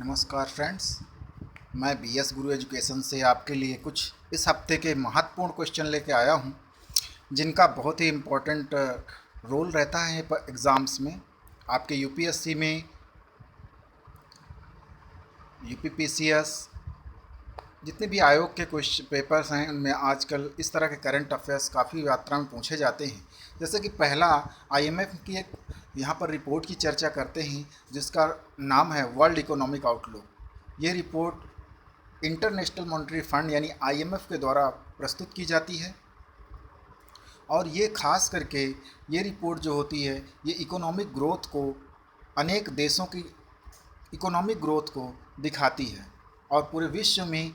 नमस्कार फ्रेंड्स, मैं BS गुरु education से आपके लिए कुछ इस हफ्ते के महत्वपूर्ण क्वेश्चन लेके आया हूं, जिनका बहुत ही इम्पोर्टेंट रोल रहता है एग्ज़ाम्स में। आपके यूपीएससी में, यूपीपीसीएस, जितने भी आयोग के क्वेश्चन पेपर्स हैं उनमें आजकल इस तरह के करंट अफेयर्स काफ़ी मात्रा में पूछे जाते हैं। जैसे कि पहला IMF की एक यहाँ पर रिपोर्ट की चर्चा करते हैं, जिसका नाम है वर्ल्ड इकोनॉमिक आउटलुक। ये रिपोर्ट इंटरनेशनल मॉनेटरी फंड यानी IMF के द्वारा प्रस्तुत की जाती है, और ये खास करके ये रिपोर्ट जो होती है ये इकोनॉमिक ग्रोथ को, अनेक देशों की इकोनॉमिक ग्रोथ को दिखाती है और पूरे विश्व में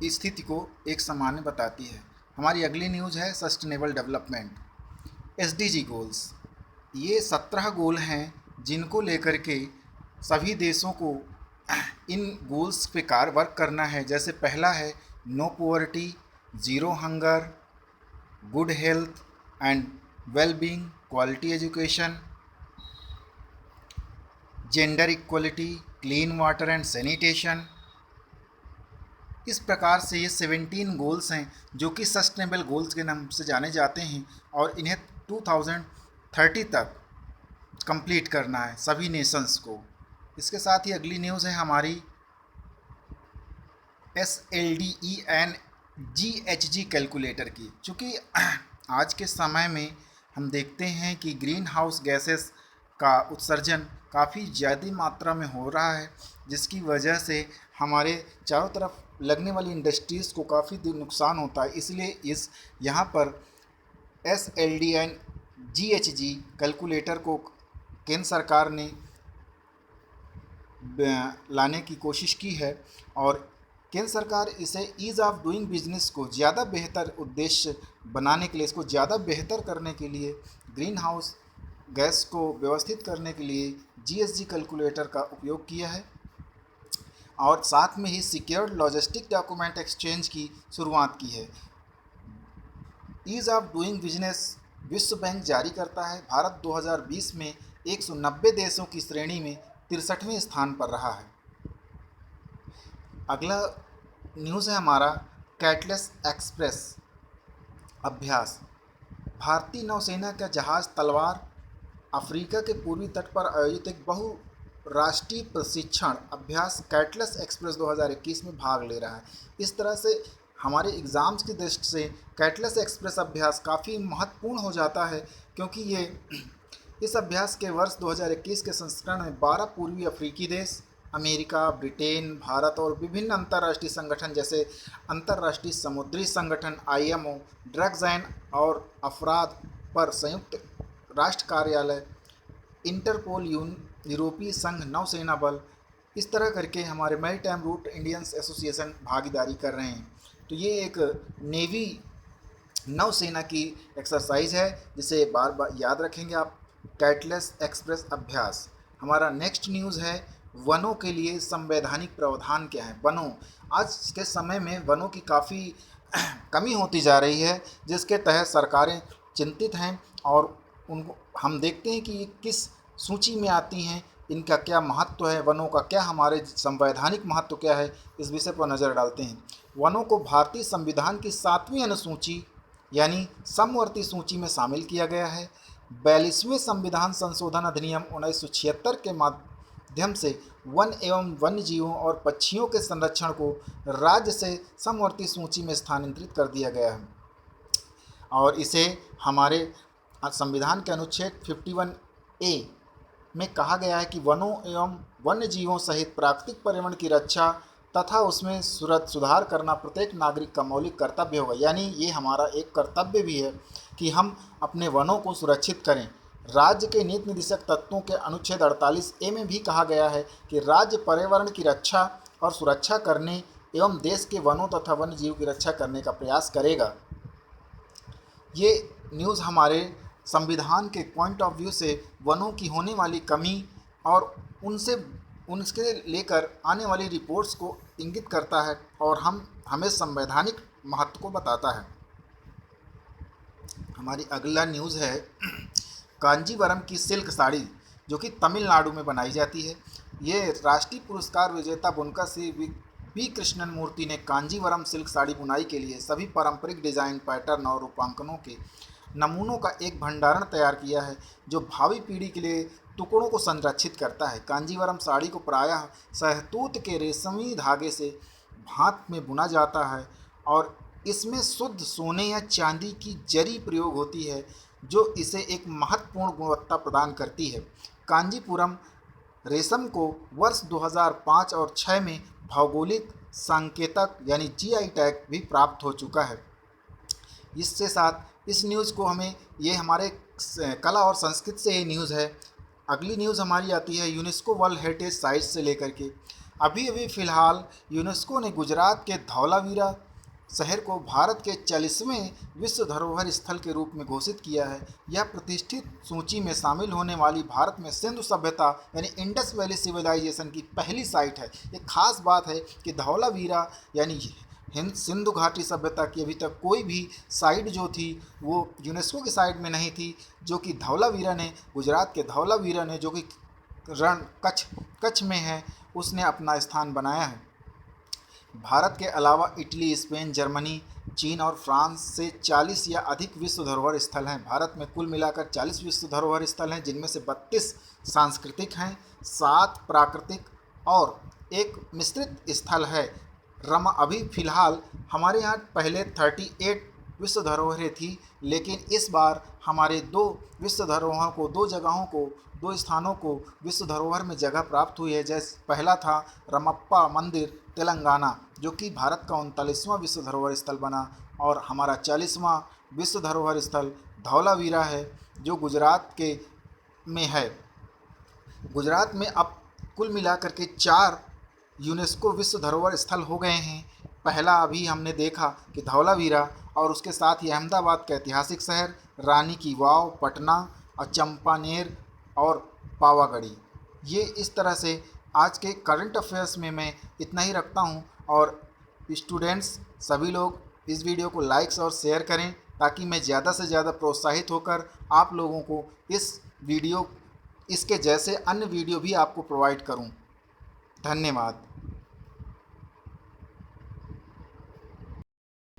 स्थिति को एक समान बताती है। हमारी अगली न्यूज़ है सस्टेनेबल डेवलपमेंट, SDG गोल्स। ये 17 गोल हैं जिनको लेकर के सभी देशों को इन गोल्स पे वर्क करना है। जैसे पहला है no poverty, zero hunger, good health and wellbeing, quality education, gender equality, clean water and sanitation. इस प्रकार से ये 17 गोल्स हैं जो कि सस्टेनेबल गोल्स के नाम से जाने जाते हैं, और इन्हें 2030 तक कंप्लीट करना है सभी नेशंस को। इसके साथ ही अगली न्यूज़ है हमारी SLDE एंड GHG कैलकुलेटर की। चूँकि आज के समय में हम देखते हैं कि ग्रीन हाउस गैसेस का उत्सर्जन काफ़ी ज़्यादा मात्रा में हो रहा है, जिसकी वजह से हमारे चारों तरफ लगने वाली इंडस्ट्रीज़ को काफ़ी नुकसान होता है। इसलिए यहाँ पर SLD एंड GHG कैलकुलेटर को केंद्र सरकार ने लाने की कोशिश की है, और केंद्र सरकार इसे ईज़ ऑफ डूइंग बिजनेस को ज़्यादा बेहतर उद्देश्य बनाने के लिए, इसको ज़्यादा बेहतर करने के लिए, ग्रीन हाउस गैस को व्यवस्थित करने के लिए GHG कैलकुलेटर का उपयोग किया है, और साथ में ही सिक्योर्ड लॉजिस्टिक डॉक्यूमेंट एक्सचेंज की शुरुआत की है। ईज़ ऑफ डूइंग बिजनेस विश्व बैंक जारी करता है। भारत 2020 में 190 देशों की श्रेणी में 63वें स्थान पर रहा है। अगला न्यूज़ है हमारा कैटलेस एक्सप्रेस अभ्यास। भारतीय नौसेना का जहाज़ तलवार अफ्रीका के पूर्वी तट पर आयोजित एक बहुराष्ट्रीय प्रशिक्षण अभ्यास कैटलेस एक्सप्रेस 2021 में भाग ले रहा है। इस तरह से हमारे एग्ज़ाम्स की दृष्टि से कैटलेस एक्सप्रेस अभ्यास काफ़ी महत्वपूर्ण हो जाता है, क्योंकि ये इस अभ्यास के वर्ष 2021 के संस्करण में 12 पूर्वी अफ्रीकी देश, अमेरिका, ब्रिटेन, भारत और विभिन्न अंतर्राष्ट्रीय संगठन जैसे अंतर्राष्ट्रीय समुद्री संगठन IMO, ड्रग्स एंड और अपराध पर संयुक्त राष्ट्र कार्यालय, इंटरपोल, यूरोपीय संघ, नौसेना बल, इस तरह करके हमारे मैरीटाइम रूट इंडियंस एसोसिएशन भागीदारी कर रहे हैं। तो ये एक नेवी नौसेना की एक्सरसाइज है, जिसे बार बार याद रखेंगे आप, कैटलेस एक्सप्रेस अभ्यास। हमारा नेक्स्ट न्यूज़ है वनों के लिए संवैधानिक प्रावधान क्या है। वनों, आज के समय में वनों की काफ़ी कमी होती जा रही है, जिसके तहत सरकारें चिंतित हैं, और उनको हम देखते हैं कि ये किस सूची में आती हैं, इनका क्या महत्व है, वनों का क्या हमारे संवैधानिक महत्व क्या है, इस विषय पर नज़र डालते हैं। वनों को भारतीय संविधान की 7वीं अनुसूची यानी समवर्ती सूची में शामिल किया गया है। 42वें संविधान संशोधन अधिनियम 1976 के माध्यम से वन एवं वन्य जीवों और पक्षियों के संरक्षण को राज्य से समवर्ती सूची में स्थानांतरित कर दिया गया है, और इसे हमारे संविधान के अनुच्छेद 51A में कहा गया है कि वनों एवं वन्य जीवों सहित प्राकृतिक पर्यावरण की रक्षा तथा उसमें सुधार करना प्रत्येक नागरिक का मौलिक कर्तव्य होगा। यानी ये हमारा एक कर्तव्य भी है कि हम अपने वनों को सुरक्षित करें। राज्य के नीति निर्देशक तत्वों के अनुच्छेद 48A में भी कहा गया है कि राज्य पर्यावरण की रक्षा और सुरक्षा करने एवं देश के वनों तथा वन्य जीव की रक्षा करने का प्रयास करेगा। ये न्यूज़ हमारे संविधान के पॉइंट ऑफ व्यू से वनों की होने वाली कमी और उनके लेकर आने वाली रिपोर्ट्स को इंगित करता है, और हमें संवैधानिक महत्व को बताता है। हमारी अगला न्यूज़ है कांजीवरम की सिल्क साड़ी, जो कि तमिलनाडु में बनाई जाती है। ये राष्ट्रीय पुरस्कार विजेता बुनकर श्री बी कृष्णन मूर्ति ने कांजीवरम सिल्क साड़ी बुनाई के लिए सभी पारंपरिक डिजाइन, पैटर्न और रूपांकनों के नमूनों का एक भंडारण तैयार किया है जो भावी पीढ़ी के लिए टुकड़ों को संरक्षित करता है। कांजीवरम साड़ी को प्रायः शहतूत के रेशमी धागे से भांत में बुना जाता है और इसमें शुद्ध सोने या चांदी की जरी प्रयोग होती है जो इसे एक महत्वपूर्ण गुणवत्ता प्रदान करती है। कांजीपुरम रेशम को वर्ष 2005 और 6 में भौगोलिक संकेतक यानी जीआई टैग भी प्राप्त हो चुका है। इससे साथ इस न्यूज़ को हमें ये हमारे कला और संस्कृति से ये न्यूज़ है। अगली न्यूज़ हमारी आती है यूनेस्को वर्ल्ड हेरिटेज साइट से लेकर के। अभी अभी फ़िलहाल यूनेस्को ने गुजरात के धौलावीरा शहर को भारत के 40वें विश्व धरोहर स्थल के रूप में घोषित किया है। यह प्रतिष्ठित सूची में शामिल होने वाली भारत में सिंधु सभ्यता यानी इंडस वैली सिविलाइजेशन की पहली साइट है। एक खास बात है कि धौलावीरा यानी सिंधु घाटी सभ्यता की अभी तक कोई भी साइट जो थी वो यूनेस्को की साइट में नहीं थी, जो कि धौलावीरा ने, गुजरात के धौलावीरा ने, जो कि कच्छ में है, उसने अपना स्थान बनाया है। भारत के अलावा इटली, स्पेन, जर्मनी, चीन और फ्रांस से 40 या अधिक विश्व धरोहर स्थल हैं। भारत में कुल मिलाकर 40 विश्व धरोहर स्थल हैं, जिनमें से 32 सांस्कृतिक हैं, 7 प्राकृतिक और एक मिश्रित स्थल है। अभी फ़िलहाल हमारे यहाँ पहले 38 विश्व धरोहरें थी, लेकिन इस बार हमारे 2 विश्व धरोहरों को, 2 जगहों को, 2 स्थानों को विश्व धरोहर में जगह प्राप्त हुई है। जैसे पहला था रमप्पा मंदिर तेलंगाना, जो कि भारत का 39वां विश्व धरोहर स्थल बना, और हमारा 40वां विश्व धरोहर स्थल धौलावीरा है जो गुजरात के में है। गुजरात में अब कुल मिलाकर के 4 यूनेस्को विश्व धरोहर स्थल हो गए हैं। पहला अभी हमने देखा कि धौलावीरा, और उसके साथ ही अहमदाबाद का ऐतिहासिक शहर, रानी की वाव, पटना और चंपानेर और पावागढ़ी। ये इस तरह से आज के करंट अफेयर्स में मैं इतना ही रखता हूँ। और स्टूडेंट्स सभी लोग इस वीडियो को लाइक्स और शेयर करें ताकि मैं ज़्यादा से ज़्यादा प्रोत्साहित होकर आप लोगों को इसके जैसे अन्य वीडियो भी आपको प्रोवाइड करूँ। धन्यवाद।